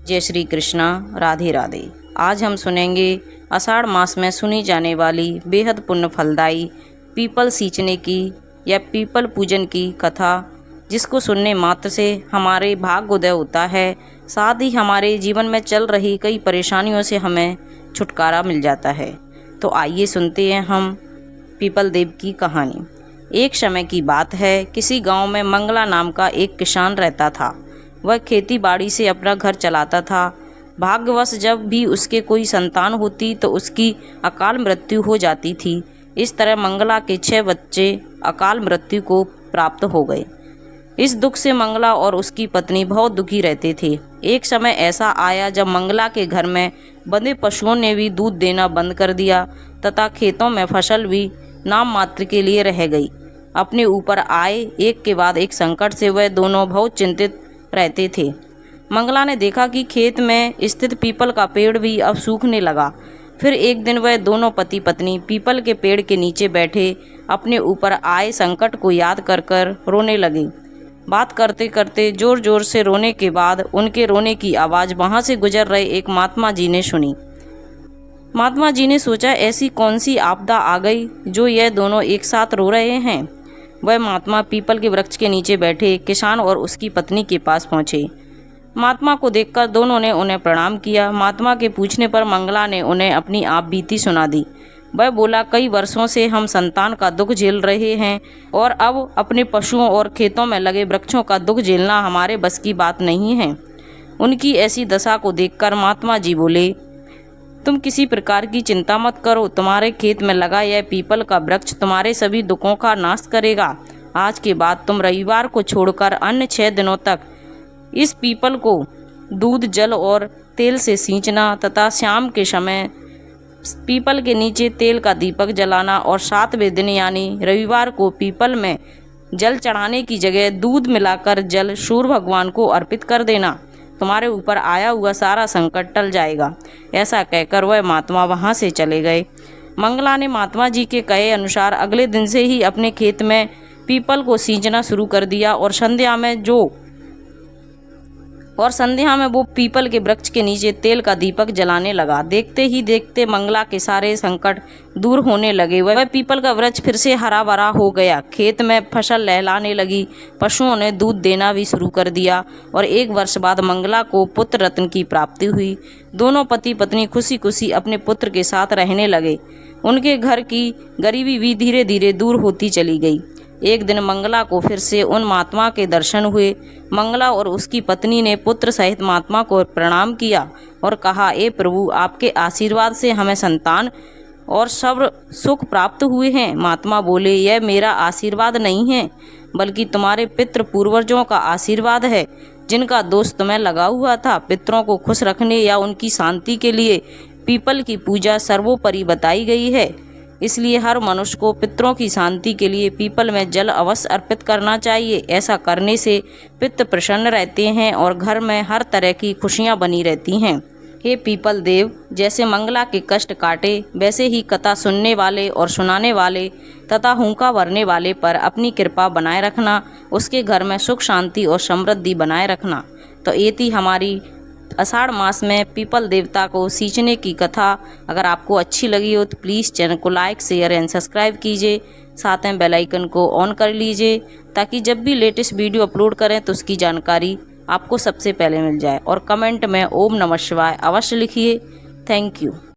जय श्री कृष्णा। राधे राधे। आज हम सुनेंगे आषाढ़ मास में सुनी जाने वाली बेहद पुण्य फलदायी पीपल सींचने की या पीपल पूजन की कथा, जिसको सुनने मात्र से हमारे भाग्य उदय होता है, साथ ही हमारे जीवन में चल रही कई परेशानियों से हमें छुटकारा मिल जाता है। तो आइए सुनते हैं हम पीपल देव की कहानी। एक समय की बात है, किसी गांव में मंगला नाम का एक किसान रहता था। वह खेती बाड़ी से अपना घर चलाता था। भाग्यवश जब भी उसके कोई संतान होती तो उसकी अकाल मृत्यु हो जाती थी। इस तरह मंगला के 6 बच्चे अकाल मृत्यु को प्राप्त हो गए। इस दुख से मंगला और उसकी पत्नी बहुत दुखी रहते थे। एक समय ऐसा आया जब मंगला के घर में बंधे पशुओं ने भी दूध देना बंद कर दिया तथा खेतों में फसल भी नाम मात्र के लिए रह गई। अपने ऊपर आए एक के बाद एक संकट से वह दोनों बहुत चिंतित रहते थे। मंगला ने देखा कि खेत में स्थित पीपल का पेड़ भी अब सूखने लगा। फिर एक दिन वह दोनों पति पत्नी पीपल के पेड़ के नीचे बैठे अपने ऊपर आए संकट को याद कर कर रोने लगे। बात करते करते जोर जोर से रोने के बाद उनके रोने की आवाज़ वहाँ से गुजर रहे एक महात्मा जी ने सुनी। महात्मा जी ने सोचा, ऐसी कौन सी आपदा आ गई जो यह दोनों एक साथ रो रहे हैं। वह महात्मा पीपल के वृक्ष के नीचे बैठे किसान और उसकी पत्नी के पास पहुँचे। महात्मा को देखकर दोनों ने उन्हें प्रणाम किया। महात्मा के पूछने पर मंगला ने उन्हें अपनी आप बीती सुना दी। वह बोला, कई वर्षों से हम संतान का दुख झेल रहे हैं और अब अपने पशुओं और खेतों में लगे वृक्षों का दुख झेलना हमारे बस की बात नहीं है। उनकी ऐसी दशा को देखकर महात्मा जी बोले, तुम किसी प्रकार की चिंता मत करो। तुम्हारे खेत में लगा यह पीपल का वृक्ष तुम्हारे सभी दुखों का नाश करेगा। आज के बाद तुम रविवार को छोड़कर अन्य 6 दिनों तक इस पीपल को दूध, जल और तेल से सींचना तथा शाम के समय पीपल के नीचे तेल का दीपक जलाना और 7वें दिन यानी रविवार को पीपल में जल चढ़ाने की जगह दूध मिलाकर जल सूर्य भगवान को अर्पित कर देना। तुम्हारे ऊपर आया हुआ सारा संकट टल जाएगा। ऐसा कहकर वह महात्मा वहाँ से चले गए। मंगला ने महात्मा जी के कहे अनुसार अगले दिन से ही अपने खेत में पीपल को सींचना शुरू कर दिया और संध्या में वो पीपल के वृक्ष के नीचे तेल का दीपक जलाने लगा। देखते ही देखते मंगला के सारे संकट दूर होने लगे। वह पीपल का वृक्ष फिर से हरा भरा हो गया। खेत में फसल लहलाने लगी। पशुओं ने दूध देना भी शुरू कर दिया और 1 वर्ष बाद मंगला को पुत्र रत्न की प्राप्ति हुई। दोनों पति पत्नी खुशी खुशी अपने पुत्र के साथ रहने लगे। उनके घर की गरीबी भी धीरे धीरे दूर होती चली गई। एक दिन मंगला को फिर से उन महात्मा के दर्शन हुए। मंगला और उसकी पत्नी ने पुत्र सहित महात्मा को प्रणाम किया और कहा, ए प्रभु, आपके आशीर्वाद से हमें संतान और सर्व सुख प्राप्त हुए हैं। महात्मा बोले, यह मेरा आशीर्वाद नहीं है बल्कि तुम्हारे पितृ पूर्वजों का आशीर्वाद है, जिनका दोष तुम्हें लगा हुआ था। पितरों को खुश रखने या उनकी शांति के लिए पीपल की पूजा सर्वोपरि बताई गई है। इसलिए हर मनुष्य को पितरों की शांति के लिए पीपल में जल अवश्य अर्पित करना चाहिए। ऐसा करने से पितृ प्रसन्न रहते हैं और घर में हर तरह की खुशियां बनी रहती हैं। हे पीपल देव, जैसे मंगला के कष्ट काटे वैसे ही कथा सुनने वाले और सुनाने वाले तथा हुंका भरने वाले पर अपनी कृपा बनाए रखना। उसके घर में सुख शांति और समृद्धि बनाए रखना। तो ये थी हमारी आषाढ़ मास में पीपल देवता को सींचने की कथा। अगर आपको अच्छी लगी हो तो प्लीज़ चैनल को लाइक, शेयर एंड सब्सक्राइब कीजिए। साथ में बेल आइकन को ऑन कर लीजिए ताकि जब भी लेटेस्ट वीडियो अपलोड करें तो उसकी जानकारी आपको सबसे पहले मिल जाए। और कमेंट में ओम नमः शिवाय अवश्य लिखिए। Thank you.